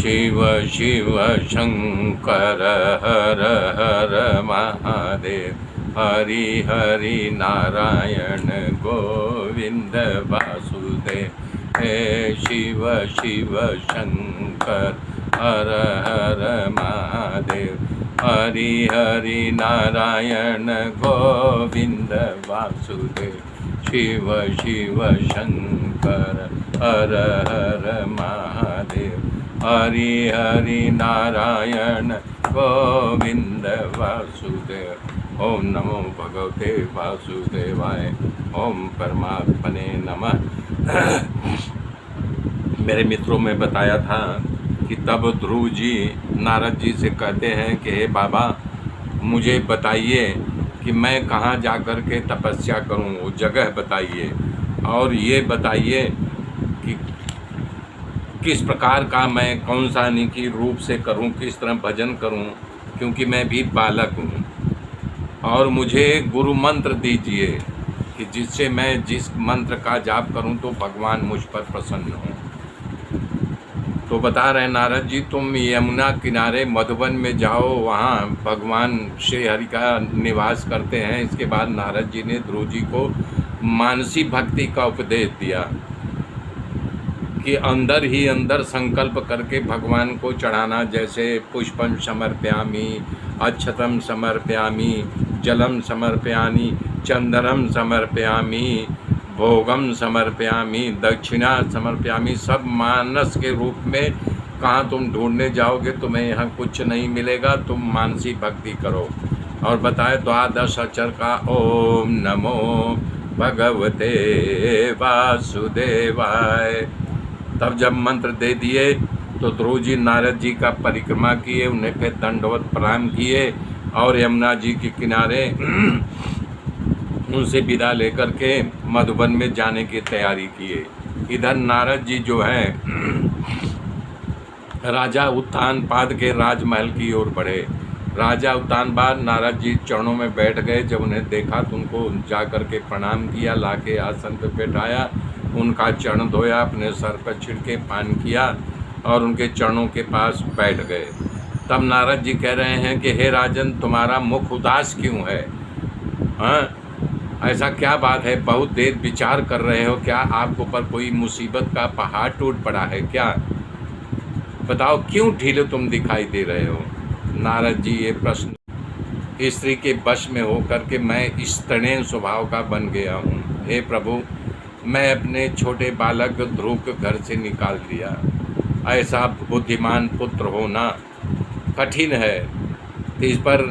शिव शिव शंकर हर हर महादेव, हरि हरि नारायण गोविंद वासुदेव। हे शिव शिव शंकर हर हर महादेव, हरि हरि नारायण गोविंद वासुदेव। शिव शिव शंकर हर हर महादेव, हरि हरि नारायण गोविंद वासुदेव। ओम नमो भगवते वासुदेवाय, ओम परमात्मने नमः। मेरे मित्रों में बताया था कि तब ध्रुव जी नारद जी से कहते हैं कि हे बाबा, मुझे बताइए कि मैं कहाँ जा कर के तपस्या करूँ, वो जगह बताइए, और ये बताइए कि किस प्रकार का मैं कौन सा निकी रूप से करूं, किस तरह भजन करूं, क्योंकि मैं भी बालक हूं। और मुझे गुरु मंत्र दीजिए कि जिससे मैं जिस मंत्र का जाप करूं तो भगवान मुझ पर प्रसन्न हो। तो बता रहे नारद जी, तुम यमुना किनारे मधुबन में जाओ, वहाँ भगवान श्री हरि का निवास करते हैं। इसके बाद नारद जी ने ध्रुव जी को मानसी भक्ति का उपदेश दिया कि अंदर ही अंदर संकल्प करके भगवान को चढ़ाना, जैसे पुष्पम समर्पयामि, अक्षतम समर्पयामि, जलम समर्पयामि, चंदनम समर्पयामि, भोगम समर्पयामि, दक्षिणा समर्पयामि। सब मानस के रूप में कहाँ तुम ढूंढने जाओगे, तुम्हें यहाँ कुछ नहीं मिलेगा, तुम मानसी भक्ति करो। और बताए द्वादश अक्षर का ओम नमो भगवते वासुदेवाय। तब जब मंत्र दे दिए तो ध्रुव जी नारद जी का परिक्रमा किए, उन्हें फिर दंडवत प्रणाम किए और यमुना जी के किनारे उनसे विदा लेकर के मधुबन में जाने की तैयारी किए। इधर नारद जी जो है राजा उत्तानपाद के राजमहल की ओर बढ़े। राजा उत्तानपाद नारद जी चरणों में बैठ गए। जब उन्हें देखा तो उनको जाकर के प्रणाम किया, लाके आसन पर बैठाया, उनका चरण धोया, अपने सर पर छिड़के पान किया और उनके चरणों के पास बैठ गए। तब नारद जी कह रहे हैं कि हे राजन, तुम्हारा मुख उदास क्यों है? हाँ, ऐसा क्या बात है? बहुत देर विचार कर रहे हो क्या? आपके ऊपर कोई मुसीबत का पहाड़ टूट पड़ा है क्या? बताओ क्यों ढीले तुम दिखाई दे रहे हो? नारद जी ये प्रश्न स्त्री के वश में होकर के मैं इस तृण स्वभाव का बन गया हूँ। हे प्रभु, मैं अपने छोटे बालक ध्रुव को घर से निकाल दिया। ऐसा बुद्धिमान पुत्र होना कठिन है। इस पर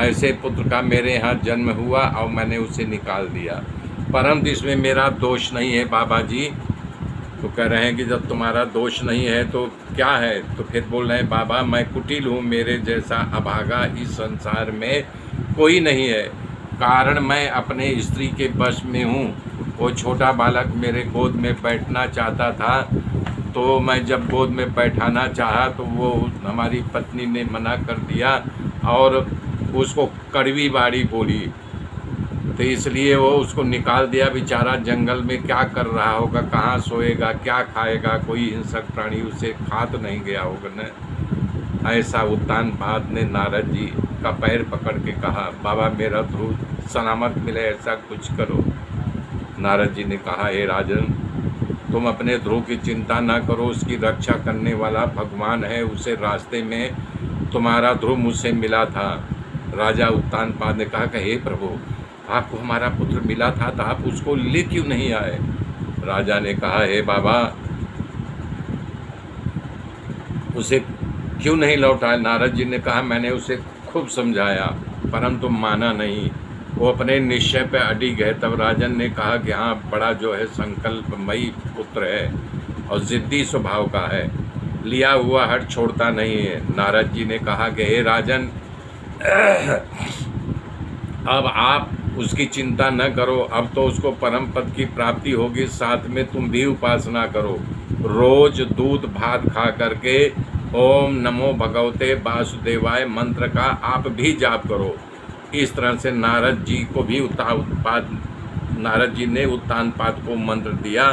ऐसे पुत्र का मेरे यहाँ जन्म हुआ और मैंने उसे निकाल दिया, परंतु इसमें मेरा दोष नहीं है बाबा जी। तो कह रहे हैं कि जब तुम्हारा दोष नहीं है तो क्या है? तो फिर बोल रहे हैं बाबा, मैं कुटिल हूँ, मेरे जैसा अभागा इस संसार में कोई नहीं है। कारण मैं अपने स्त्री के वश में हूँ। वो छोटा बालक मेरे गोद में बैठना चाहता था, तो मैं जब गोद में बैठाना चाहा तो वो हमारी पत्नी ने मना कर दिया और उसको कड़वी बाड़ी बोली, तो इसलिए वो उसको निकाल दिया। बेचारा जंगल में क्या कर रहा होगा, कहाँ सोएगा, क्या खाएगा, कोई हिंसक प्राणी उसे खा तो नहीं गया होगा न। ऐसा उत्तानपाद ने नारद जी का पैर पकड़ के कहा, बाबा मेरा ध्रुव सलामत मिले, ऐसा कुछ करो। नारद जी ने कहा, हे राजन, तुम अपने ध्रुव की चिंता ना करो, उसकी रक्षा करने वाला भगवान है। उसे रास्ते में तुम्हारा ध्रुव मुझसे मिला था। राजा उत्तानपाद ने कहा कि हे प्रभु, आपको हमारा पुत्र मिला था तो आप उसको ले क्यों नहीं आए? राजा ने कहा, हे बाबा, उसे क्यों नहीं लौटाया? नारद जी ने कहा, मैंने उसे खूब समझाया परंतु माना नहीं, वो अपने निश्चय पे अडिग है। तब राजन ने कहा कि हाँ, बड़ा जो है संकल्पमयी पुत्र है और ज़िद्दी स्वभाव का है, लिया हुआ हट छोड़ता नहीं है। नारद जी ने कहा कि हे राजन, अब आप उसकी चिंता न करो, अब तो उसको परम पद की प्राप्ति होगी। साथ में तुम भी उपासना करो, रोज दूध भात खा करके ओम नमो भगवते वासुदेवाय मंत्र का आप भी जाप करो। इस तरह से नारद जी को भी नारद जी ने उत्तानपाद को मंत्र दिया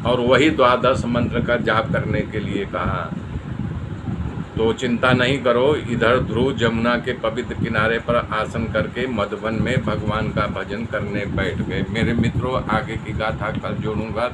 और वही द्वादश मंत्र का जाप करने के लिए कहा। तो चिंता नहीं करो, इधर ध्रुव जमुना के पवित्र किनारे पर आसन करके मधुबन में भगवान का भजन करने बैठ गए। मेरे मित्रों, आगे की गाथा कल जोड़ूंगा।